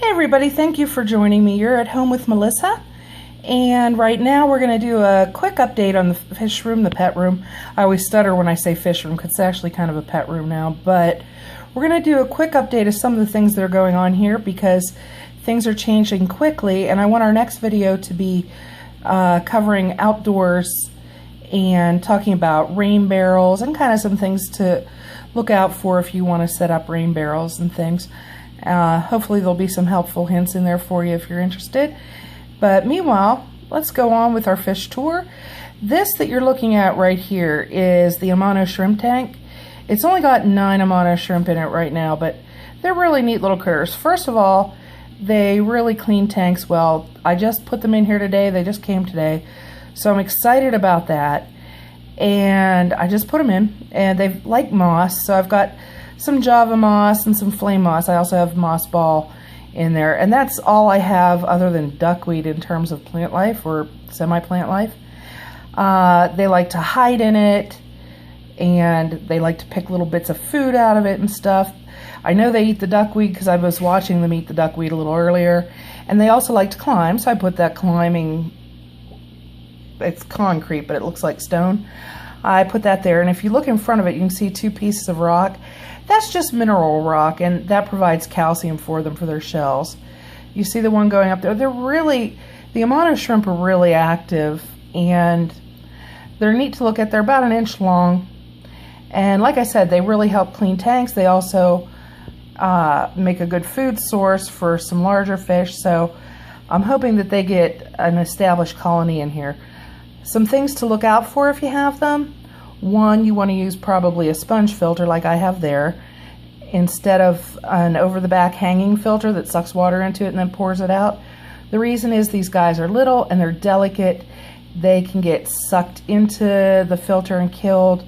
Hey everybody, thank you for joining me. You're at home with Melissa, and right now we're going to do a quick update on the fish room, the pet room. I always stutter when I say fish room because it's actually kind of a pet room now, but we're going to do a quick update of some of the things that are going on here because things are changing quickly, and I want our next video to be covering outdoors and talking about rain barrels and kind of some things to look out for if you want to set up rain barrels and things. Hopefully there'll be some helpful hints in there for you if you're interested. But meanwhile, let's go on with our fish tour. This that you're looking at right here is the Amano shrimp tank. It's only got 9 Amano shrimp in it right now, but they're really neat little critters. First of all, they really clean tanks well. I just put them in here today. They just came today. So I'm excited about that. And I just put them in, and they like moss. So I've got some Java moss and some flame moss. I also have moss ball in there, and that's all I have other than duckweed in terms of plant life or semi-plant life. They like to hide in it, and they like to pick little bits of food out of it and stuff. I know they eat the duckweed because I was watching them eat the duckweed a little earlier, and they also like to climb, so I put that climbing, it's concrete but it looks like stone. I put that there, and if you look in front of it you can see 2 pieces of rock. That's just mineral rock, and that provides calcium for them for their shells. You see the one going up there? They're really, the Amano shrimp are really active, and they're neat to look at. They're about 1 inch long, and like I said, they really help clean tanks. They also make a good food source for some larger fish, so I'm hoping that they get an established colony in here. Some things to look out for if you have them. One, you want to use probably a sponge filter like I have there instead of an over-the-back hanging filter that sucks water into it and then pours it out. The reason is these guys are little and they're delicate. They can get sucked into the filter and killed,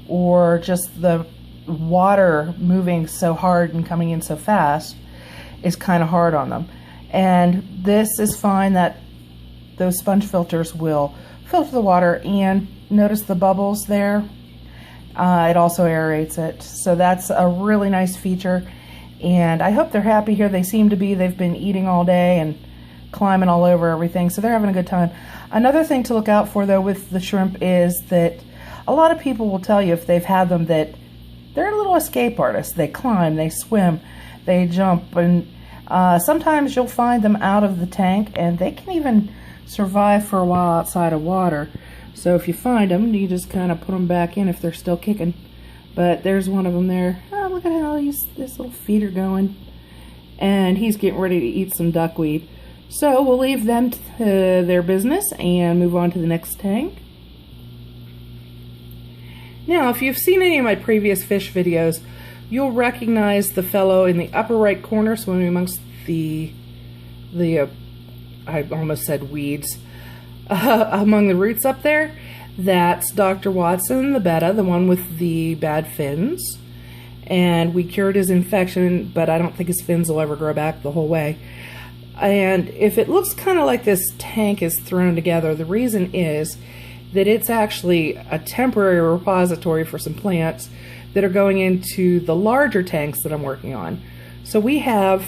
or just the water moving so hard and coming in so fast is kind of hard on them. And this is fine, that those sponge filters will filter the water, and notice the bubbles there. It also aerates it, so that's a really nice feature, and I hope they're happy here. They seem to be. They've been eating all day and climbing all over everything, so they're having a good time. Another thing to look out for though with the shrimp is that a lot of people will tell you if they've had them that they're little escape artists. They climb, they swim, they jump, and sometimes you'll find them out of the tank, and they can even survive for a while outside of water. So if you find them, you just kind of put them back in if they're still kicking. But there's one of them there. Oh, look at how this little feet are going. And he's getting ready to eat some duckweed. So we'll leave them to their business and move on to the next tank. Now, if you've seen any of my previous fish videos, you'll recognize the fellow in the upper right corner swimming amongst the I almost said weeds, among the roots up there. That's Dr. Watson, the betta, the one with the bad fins. And we cured his infection, but I don't think his fins will ever grow back the whole way. And if it looks kind of like this tank is thrown together, the reason is that it's actually a temporary repository for some plants that are going into the larger tanks that I'm working on. So we have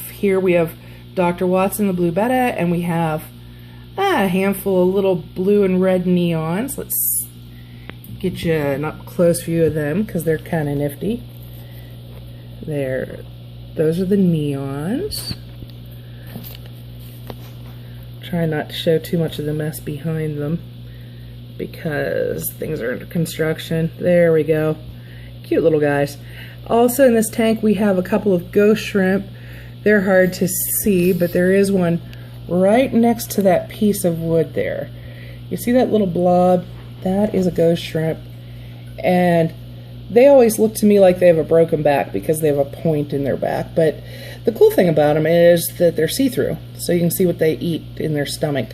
Dr. Watson, the blue betta, and we have a handful of little blue and red neons. Let's get you an up close view of them because they're kind of nifty. Those are the neons. Try not to show too much of the mess behind them because things are under construction. There we go. Cute little guys. Also in this tank we have a couple of ghost shrimp. They're hard to see, but there is one right next to that piece of wood there. You see that little blob? That is a ghost shrimp. And they always look to me like they have a broken back because they have a point in their back. But the cool thing about them is that they're see-through, so you can see what they eat in their stomach.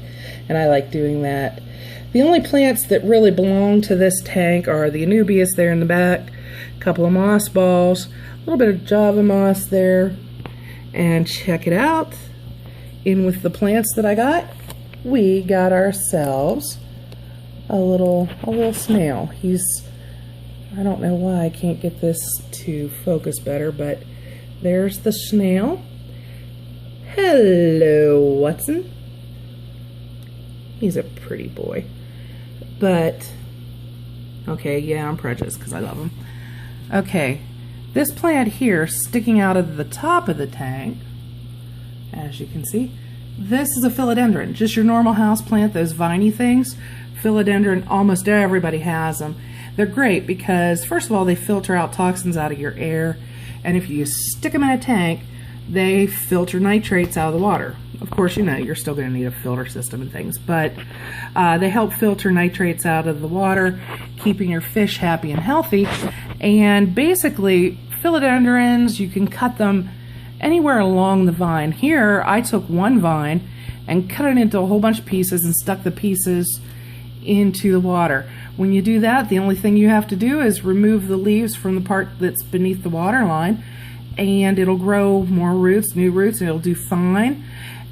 And I like doing that. The only plants that really belong to this tank are the Anubias there in the back, a couple of moss balls, a little bit of Java moss there. And check it out, in with the plants that I got, we got ourselves a little snail. I don't know why I can't get this to focus better, but there's the snail. Hello, Watson. He's a pretty boy. But, okay, yeah, I'm prejudiced because I love him. Okay, this plant here sticking out of the top of the tank, as you can see, this is a philodendron, just your normal house plant, those viney things. Philodendron, almost everybody has them. They're great because, first of all, they filter out toxins out of your air, and if you stick them in a tank, they filter nitrates out of the water. Of course, you know, you're still going to need a filter system and things, but they help filter nitrates out of the water, keeping your fish happy and healthy. And basically, philodendrons, you can cut them anywhere along the vine. Here, I took one vine and cut it into a whole bunch of pieces and stuck the pieces into the water. When you do that, the only thing you have to do is remove the leaves from the part that's beneath the water line, and it'll grow more roots, new roots, and it'll do fine,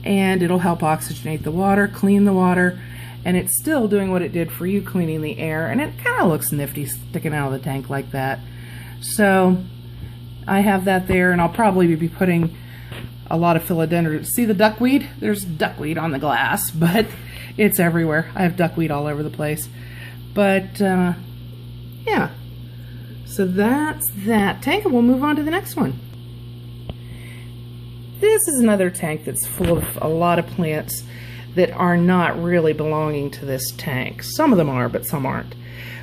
and it'll help oxygenate the water, clean the water, and it's still doing what it did for you, cleaning the air, and it kind of looks nifty sticking out of the tank like that. So I have that there, and I'll probably be putting a lot of philodendrons. See the duckweed? There's duckweed on the glass, but it's everywhere. I have duckweed all over the place. But yeah, so that's that tank, and we'll move on to the next one. This is another tank that's full of a lot of plants that are not really belonging to this tank. Some of them are, but some aren't.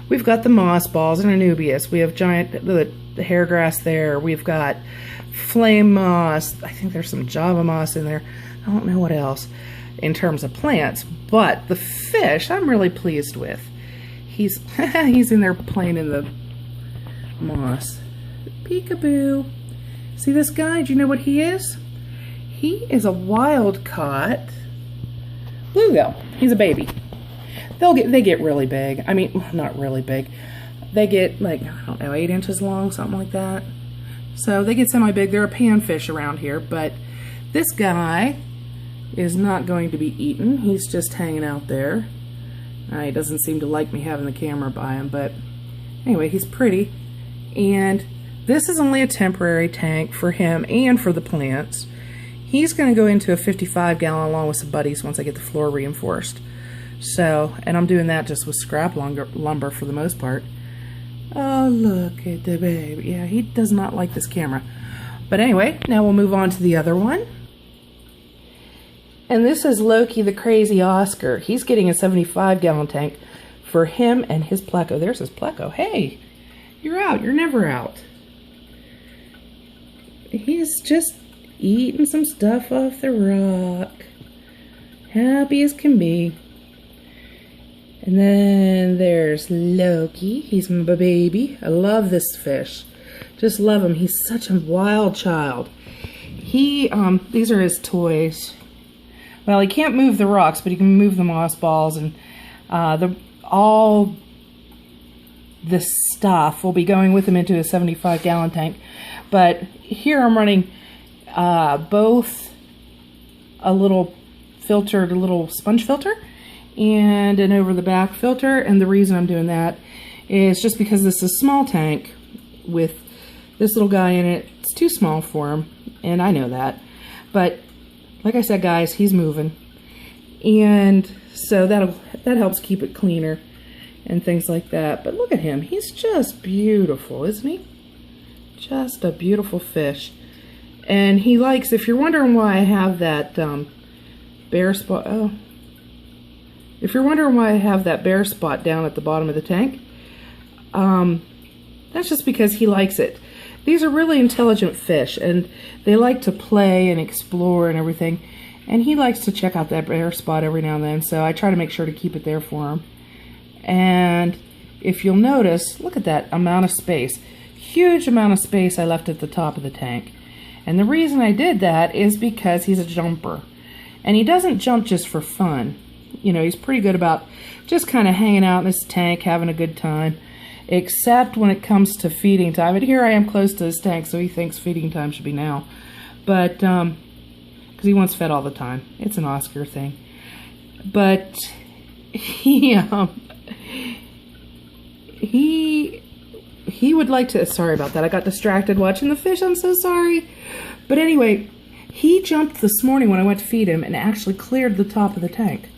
We've got the moss balls and anubias. We have the hair grass there. We've got flame moss. I think there's some Java moss in there. I don't know what else in terms of plants, but the fish I'm really pleased with. He's he's in there playing in the moss. Peekaboo. See this guy? Do you know what he is? He is a wild-caught bluegill. He's a baby. They get really big. I mean, not really big. They get like, I don't know, 8 inches long, something like that. So they get semi-big. They're a panfish around here, but this guy is not going to be eaten. He's just hanging out there. He doesn't seem to like me having the camera by him, but anyway, he's pretty. And this is only a temporary tank for him and for the plants. He's going to go into a 55-gallon along with some buddies once I get the floor reinforced. So, and I'm doing that just with scrap lumber for the most part. Oh, look at the baby. Yeah, he does not like this camera. But anyway, now we'll move on to the other one. And this is Loki the Crazy Oscar. He's getting a 75-gallon tank for him and his pleco. There's his pleco. Hey, you're out. You're never out. He's just eating some stuff off the rock. Happy as can be. And then there's Loki. He's my baby. I love this fish. Just love him. He's such a wild child. These are his toys. Well, he can't move the rocks, but he can move the moss balls, and all this stuff will be going with him into a 75-gallon tank. But here I'm running both a little sponge filter and an over the back filter, and the reason I'm doing that is just because this is a small tank with this little guy in it. It's too small for him, and I know that, but like I said, guys, he's moving, and so that helps keep it cleaner and things like that. But look at him. He's just beautiful, isn't he? Just a beautiful fish. And he likes, if you're wondering why I have that bare spot, if you're wondering why I have that bare spot down at the bottom of the tank, that's just because he likes it. These are really intelligent fish, and they like to play and explore and everything, and he likes to check out that bare spot every now and then, so I try to make sure to keep it there for him. And if you'll notice, look at that amount of space. Huge amount of space I left at the top of the tank. And the reason I did that is because he's a jumper. And he doesn't jump just for fun. You know, he's pretty good about just kind of hanging out in this tank, having a good time. Except when it comes to feeding time. And here I am close to his tank, so he thinks feeding time should be now. But, because he wants fed all the time. It's an Oscar thing. But he would like to, sorry about that, I got distracted watching the fish, I'm so sorry. But anyway, He jumped this morning when I went to feed him and actually cleared the top of the tank.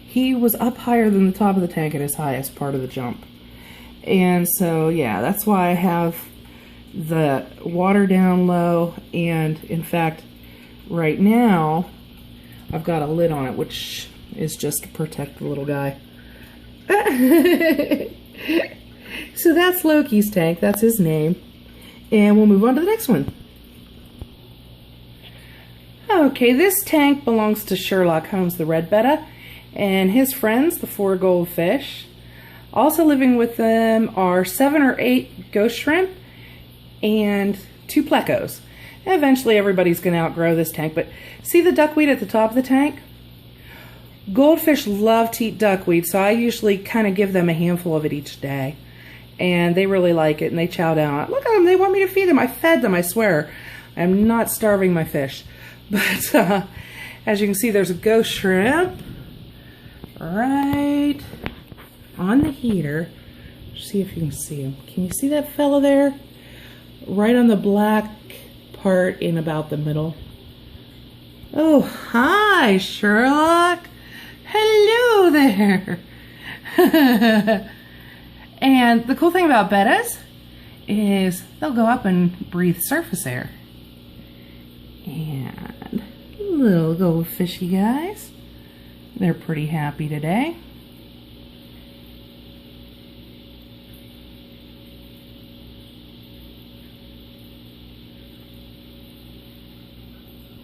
He was up higher than the top of the tank at his highest part of the jump. And so, yeah, that's why I have the water down low. And in fact, right now, I've got a lid on it, which is just to protect the little guy. So that's Loki's tank. That's his name. And we'll move on to the next one. Okay, this tank belongs to Sherlock Holmes, the red betta, and his friends, the 4 goldfish. Also living with them are 7 or 8 ghost shrimp and 2 plecos. Eventually everybody's going to outgrow this tank, but see the duckweed at the top of the tank? Goldfish love to eat duckweed, so I usually kind of give them a handful of it each day. And they really like it, and they chow down. Look at them, they want me to feed them. I fed them, I swear. I'm not starving my fish. But as you can see, there's a ghost shrimp right on the heater. See if you can see him. Can you see that fella there? Right on the black part in about the middle. Oh, hi, Sherlock. Hello there. And the cool thing about bettas is they'll go up and breathe surface air. And little goldfishy guys, they're pretty happy today.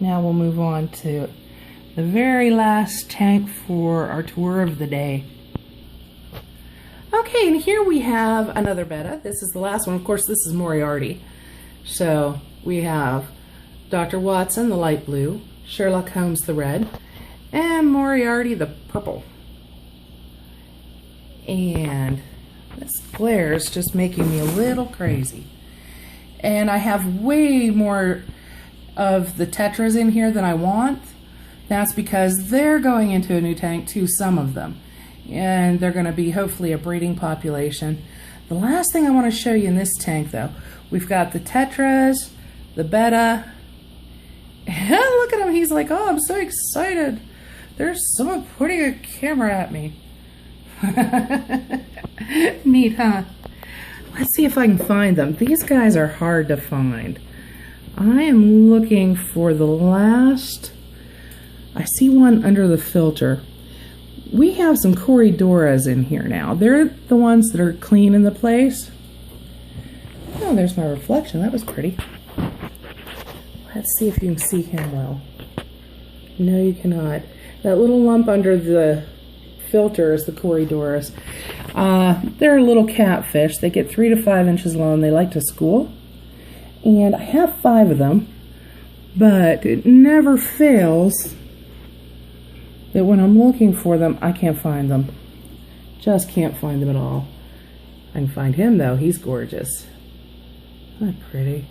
Now we'll move on to the very last tank for our tour of the day. Okay, and here we have another betta. This is the last one. Of course, this is Moriarty. So we have Dr. Watson, the light blue, Sherlock Holmes, the red, and Moriarty, the purple. And this glare is just making me a little crazy. And I have way more of the tetras in here than I want. That's because they're going into a new tank too, some of them. And they're going to be hopefully a breeding population. The last thing I want to show you in this tank though, we've got the tetras, the betta. Look at him, he's like, oh, I'm so excited. There's someone pointing a camera at me. Neat, huh? Let's see if I can find them. These guys are hard to find. I am looking for the last, I see one under the filter. We have some Corydoras in here now. They're the ones that are clean in the place. Oh, there's my reflection. That was pretty. Let's see if you can see him well. No, you cannot. That little lump under the filter is the Corydoras. They're a little catfish. They get 3 to 5 inches long. They like to school. And I have 5 of them, but it never fails that when I'm looking for them, I can't find them. Just can't find them at all. I can find him though. He's gorgeous. Isn't that pretty?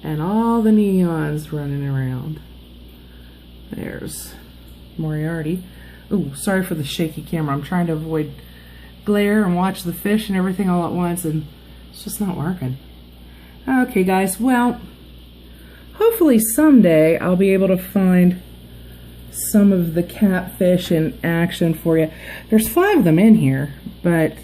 And all the neons running around. There's Moriarty. Ooh, sorry for the shaky camera. I'm trying to avoid glare and watch the fish and everything all at once, and it's just not working. Okay guys, well, hopefully someday I'll be able to find some of the catfish in action for you. There's 5 of them in here, but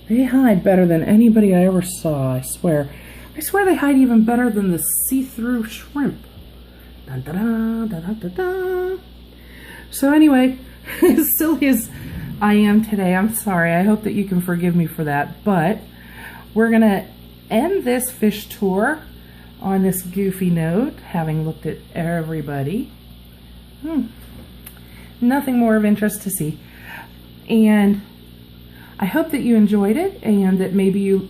they hide better than anybody I ever saw, I swear. I swear they hide even better than the see-through shrimp. Dun, da, da, da, da, da, da. So anyway, as silly as I am today, I'm sorry. I hope that you can forgive me for that. But we're going to end this fish tour on this goofy note, having looked at everybody. Nothing more of interest to see. And I hope that you enjoyed it and that maybe you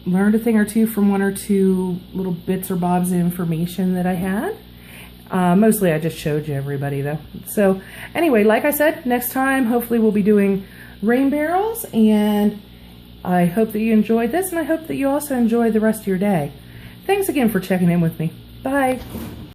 learned a thing or two from 1 or 2 little bits or bobs of information that I had. Mostly I just showed you everybody though. So anyway, like I said, next time hopefully we'll be doing rain barrels, and I hope that you enjoyed this, and I hope that you also enjoy the rest of your day. Thanks again for checking in with me. Bye.